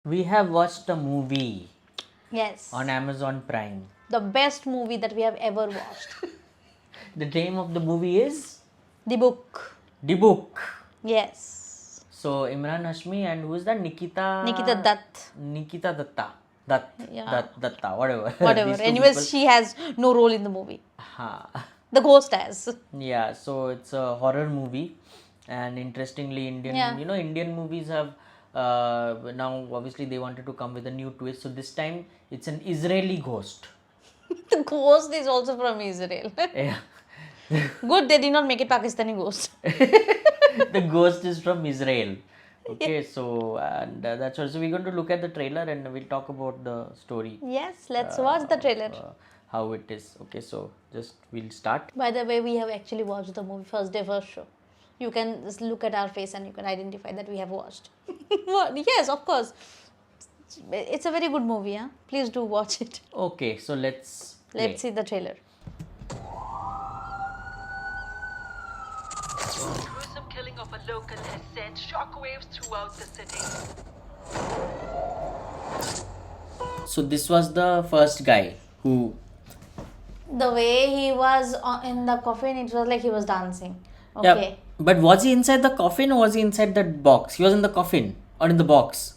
We have watched a movie Yes. on Amazon Prime. The best movie that we have ever watched. The name of the movie is The Book. The Book. Yes. So Imran Hashmi and who is that? Nikita Dutt. Nikita Datta. Datta, whatever. Whatever. These two Anyways, people. she has no role in the movie. Ha. The ghost has. Yeah, so it's a horror movie, and interestingly, Indian movies have now obviously they wanted to come with a new twist. So this time it's an Israeli ghost. The ghost is also from Israel. Yeah. Good, they did not make it Pakistani ghost. The ghost is from Israel. Okay, so and that's also we're going to look at the trailer and we'll talk about the story. Yes, let's watch the trailer. How it is. Okay, so just we'll start. By the way, we have actually watched the movie first day, first show. You can just look at our face and you can identify that we have watched. What? Yes, of course. It's a very good movie, huh? Please do watch it. Okay, so let's Let's see the trailer. Gruesome killing of a local has sent shockwaves throughout the city. So this was the first guy who The way he was in the coffin, it was like he was dancing. Okay. Yeah, but was he inside the coffin or was he inside that box? He was in the coffin or in the box.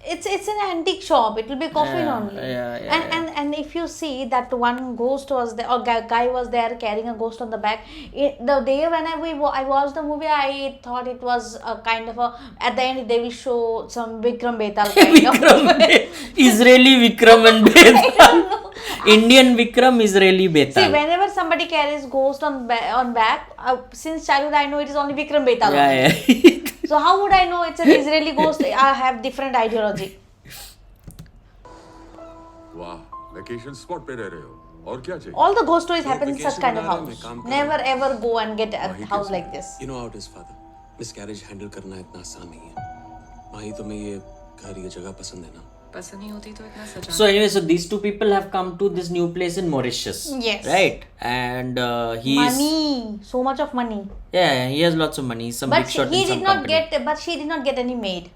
It's an antique shop. It will be coffin only. And if you see that one ghost was there, or guy was there carrying a ghost on the back. The day when I watched the movie, I thought it was a kind of a. At the end, they will show some Vikram Betal kind of. Israeli Vikram and Betal. Indian Vikram, Israeli Betal. See, whenever somebody carries ghost on back, since childhood I know it is only Vikram Betal. Yeah. So how would I know it's an Israeli ghost? I have different ideology. वाह vacation spot पे रह रहे हो और क्या चाहिए All the ghost stories happen in vacation such kind of बना रहे हैं, house. मैं काम कर Never ever go and get a house like this. You know how it is, father. Miscarriage handle करना इतना आसान नहीं है. माही तुम्हें ये घर ये जगह पसंद है ना? पसंद नहीं होती तो इतना सजा. So anyway, so these two people have come to this new place in Mauritius. Yes. Right? And he is... Money, so much of money. Yeah, he has lots of money. Some But big shot he in some did not company. get. But she did not get any maid.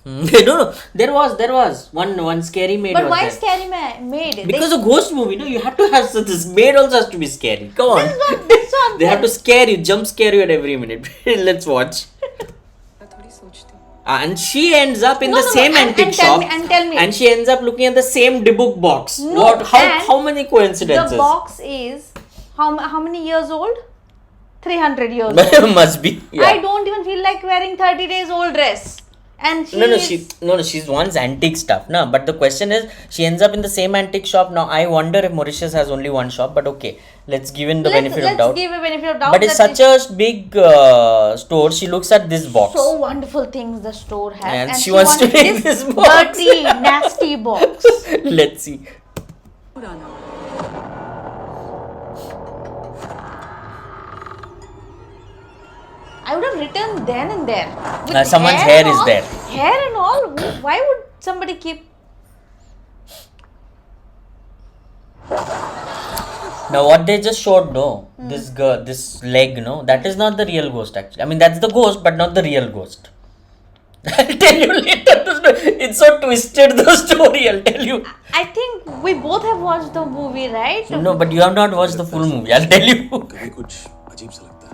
No. There was one scary maid. But was why there. scary maid? Because a ghost movie, no, you have to have this maid also has to be scary. Come on. That's what They have to scare you, jump scare you at every minute. Let's watch. थोड़ी सोचती. And she ends up in No, the no, same no, antique and tell shop. me- and tell me. And she ends up looking at the same Dibuk box. No, What? and How many coincidences? The box is how many years old? 300 years old. Must be. Yeah. I don't even feel like wearing 30 days old dress. And She's wants antique stuff. No, but the question is, she ends up in the same antique shop. Now, I wonder if Mauritius has only one shop, but okay, let's give in the benefit of doubt. Let's give a benefit of doubt. But it's that such a big store. She looks at this box. so wonderful things the store has. And she wants to wanted take this box. dirty, nasty box. Let's see. I would have written then and there. With Someone's hair hair and is all, there. Hair and all. Why would somebody keep? Now, what they just showed, no, this girl, this leg, no, that is not the real ghost actually. I mean, that's the ghost, but not the real ghost. I'll tell you later. It's so twisted, the story. I'll tell you. I think we both have watched the movie, right? No, but you have not watched the full movie. I'll tell you. कभी कुछ अजीब सा लगता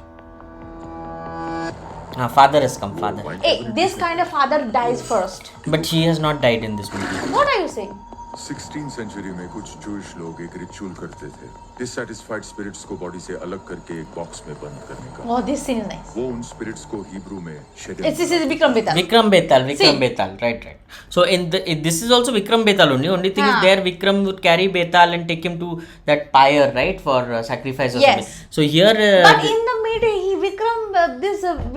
है. Father has come, father. Hey, this kind of father dies first. But she has not died in this movie. What are you saying? 16th century में कुछ Jewish लोग एक रिचुअल करते थे डिससैटिस्फाइड स्पिरिट्स को बॉडी से अलग करके एक बॉक्स में बंद करने का. Oh, this scene is nice. वो उन स्पिरिट्स को हिब्रू में This is Vikram Betal. Vikram Betal, See. right. So this is also Vikram Betal only. Only thing is there Vikram would carry Betal and take him to that pyre, right, for sacrifice or Yes. something. So here, But in the middle,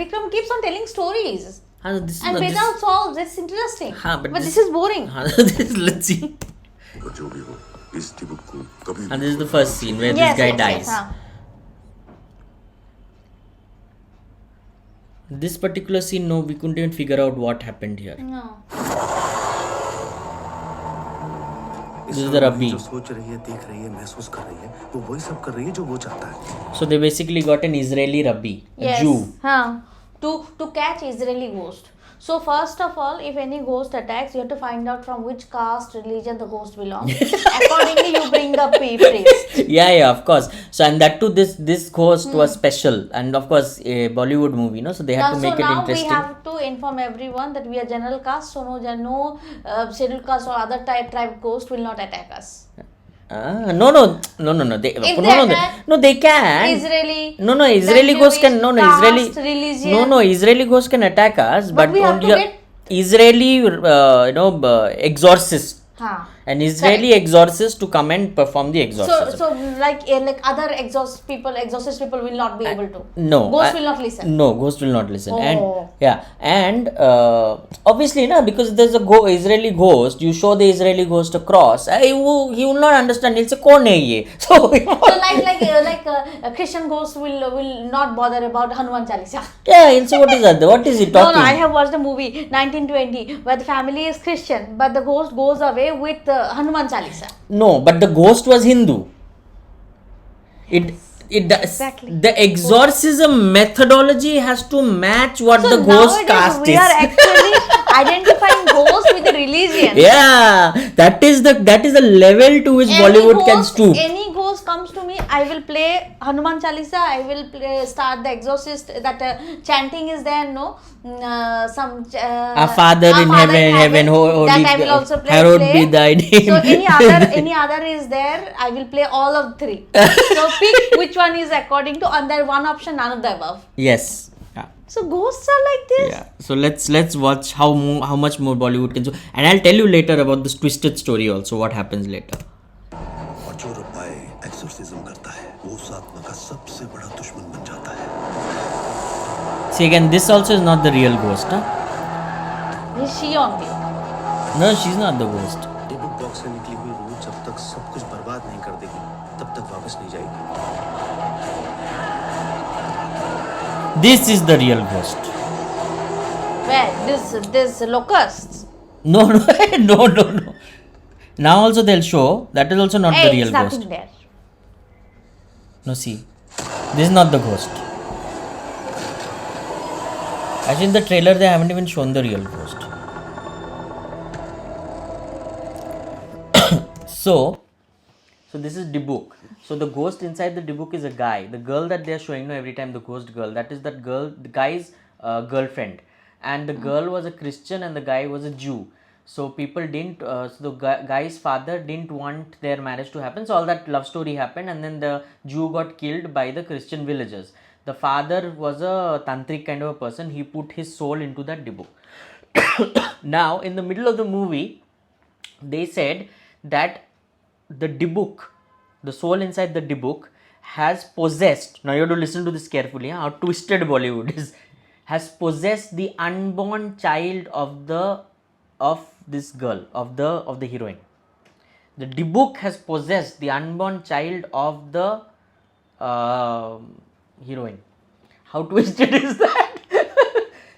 Vikram keeps on telling stories. And Betal solves. It's interesting. But this is boring. Let's see. और जो भी हो इस दिबुक को कभी And this is the first scene where this guy dies. हाँ. This particular scene, no, we couldn't even figure out what happened here. No. This is the Rabbi. जो सोच रही है, देख रही है, महसूस कर रही है, वो वही सब कर रही है जो वो चाहता है. So they basically got an Israeli Rabbi, a Yes. Jew. Huh. To catch Israeli ghost. So first of all, if any ghost attacks, you have to find out from which caste, religion the ghost belongs. Accordingly, you bring the priest. Yeah, of course. So and that too, this ghost was special, and of course a Bollywood movie, no, so they had to make So it now interesting. we have to inform everyone that we are general caste, so no scheduled caste or other tribe ghost will not attack us. No. They, If no, they no, attack they can. Israeli. No, Israeli then ghost can. No, caste, Israeli. religion. No, Israeli ghost can attack us, but we have only to get- Israeli, exorcist. Huh. An Israeli exorcist to come and perform the exorcism. So like other exorcist people will not be able to. No, Ghost will not listen. No, ghost will not listen. Oh. And yeah, and obviously, because there's a Israeli ghost, you show the Israeli ghost a cross. He will not understand. He'll say, "Kaun hai ye?" So So like a Christian ghost will not bother about Hanuman Chalisa. yeah, he'll say, "What is that? What is he No, talking?" I have watched a movie 1920 where the family is Christian, but the ghost goes away with Hanuman Chalisa. No, but the ghost was Hindu. Exactly. The exorcism methodology has to match what So the ghost nowadays caste we is. are actually identifying ghosts with the religion. Yeah, that is the level to which Bollywood can stoop. Any ghost comes to me, I will play Hanuman Chalisa. I will start the Exorcist. That chanting is there, no? Some Our Father in heaven, holy, that I will also hallowed be thy name. So any other is there, I will play all of three. So pick which one is according to, and there one option, none of the above. Yes. Yeah. So ghosts are like this. Yeah. So let's watch how much more Bollywood can do, and I'll tell you later about this twisted story also. What happens later. और जो रुपाए exorcism करता है वो उस आत्मा का सबसे बड़ा दुश्मन बन जाता है. See again, this also is not the real ghost, huh? Is she only? No, she's not the ghost. Table box से निकली हुई रूह जब तक सब कुछ बर्बाद नहीं कर देगी तब तक वापस नहीं जाएगी. This is the real ghost. Where? This locusts. No. Now also they'll show that is also not the real It's nothing ghost. there. No, see, this is not the ghost. Actually, in the trailer they haven't even shown the real ghost. So this is Dibuk. So the ghost inside the Dibuk is a guy. The girl that they are showing every time, the ghost girl, that is that girl, the guy's girlfriend. And the girl was a Christian and the guy was a Jew. So people didn't, so the guy's father didn't want their marriage to happen. So all that love story happened, and then the Jew got killed by the Christian villagers. The father was a tantric kind of a person. He put his soul into that Dibuk. Now, in the middle of the movie, they said that the Dibuk, the soul inside the Dibuk, has possessed. Now you have to listen to this carefully. How twisted Bollywood is. Has possessed the unborn child of this girl, of the heroine. The Dibuk has possessed the unborn child of the heroine. How twisted is that?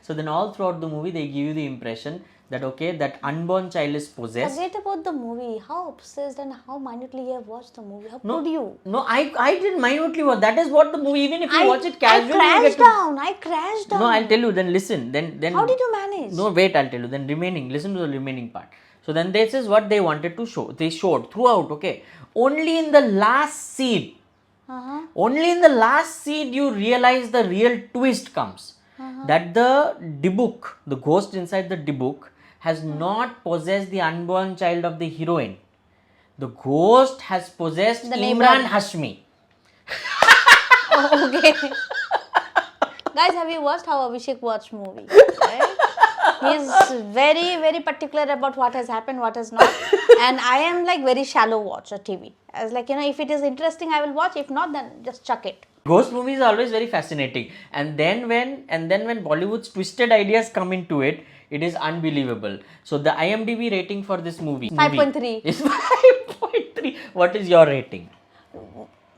So then all throughout the movie they give you the impression that okay, that unborn child is possessed. Forget about the movie. How obsessed and how minutely you have watched the movie. How No, could you? No, I didn't minutely watch. That is what the movie. Even if you watch it casually, I you get crashed to. down. No, I'll tell you. Then listen. Then. How did you manage? No, wait. I'll tell you. Then listen to the remaining part. So then this is what they wanted to show. They showed throughout. Okay, only in the last scene. Only in the last scene you realize the real twist comes. That the Dibuk, the ghost inside the Dibuk, has not possessed the unborn child of the heroine. The ghost has possessed The neighbor. Imran Hashmi. Okay. Guys, have you watched how Abhishek watched movie? Right? He's very, very particular about what has happened, what has not. And I am like very shallow watcher TV. As like, if it is interesting, I will watch. If not, then just chuck it. Ghost movies are always very fascinating. And then when Bollywood's twisted ideas come into it, it is unbelievable. So the IMDb rating for this movie 5.3. is 5.3. What is your rating?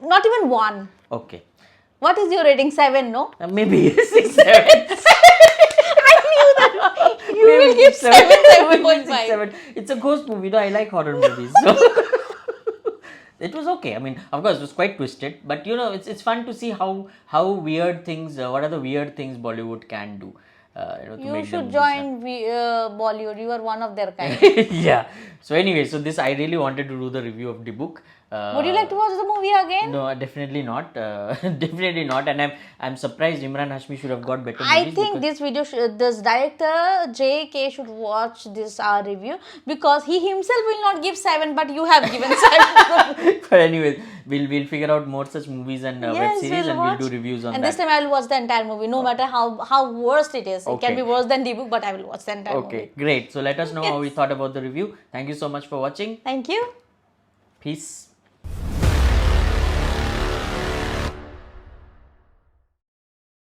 Not even 1. Okay. What is your rating? 7, no? Maybe 6, 7. I knew that. You will give 7, 7.5. 7. It's a ghost movie. No, I like horror movies. So it was okay. I mean, of course, it was quite twisted. But it's fun to see how weird things, what are the weird things Bollywood can do. to You make should them join Bollywood. You are one of their kind. yeah. So anyway, so this I really wanted to do the review of the book. Would you like to watch the movie again? No, definitely not. Definitely not. And I'm surprised Imran Hashmi should have got better I movies. think this video, this director J.K. should watch this review, because he himself will not give 7, but you have given 7. But anyway, we'll figure out more such movies and web series, and watch. we'll do reviews on and that. this time I will watch the entire movie, no matter how worst it is. It Okay. can be worse than the book, but I will watch the entire Okay, movie. great. So let us know how we thought about the review. Thank you so much for watching. Thank you. Peace.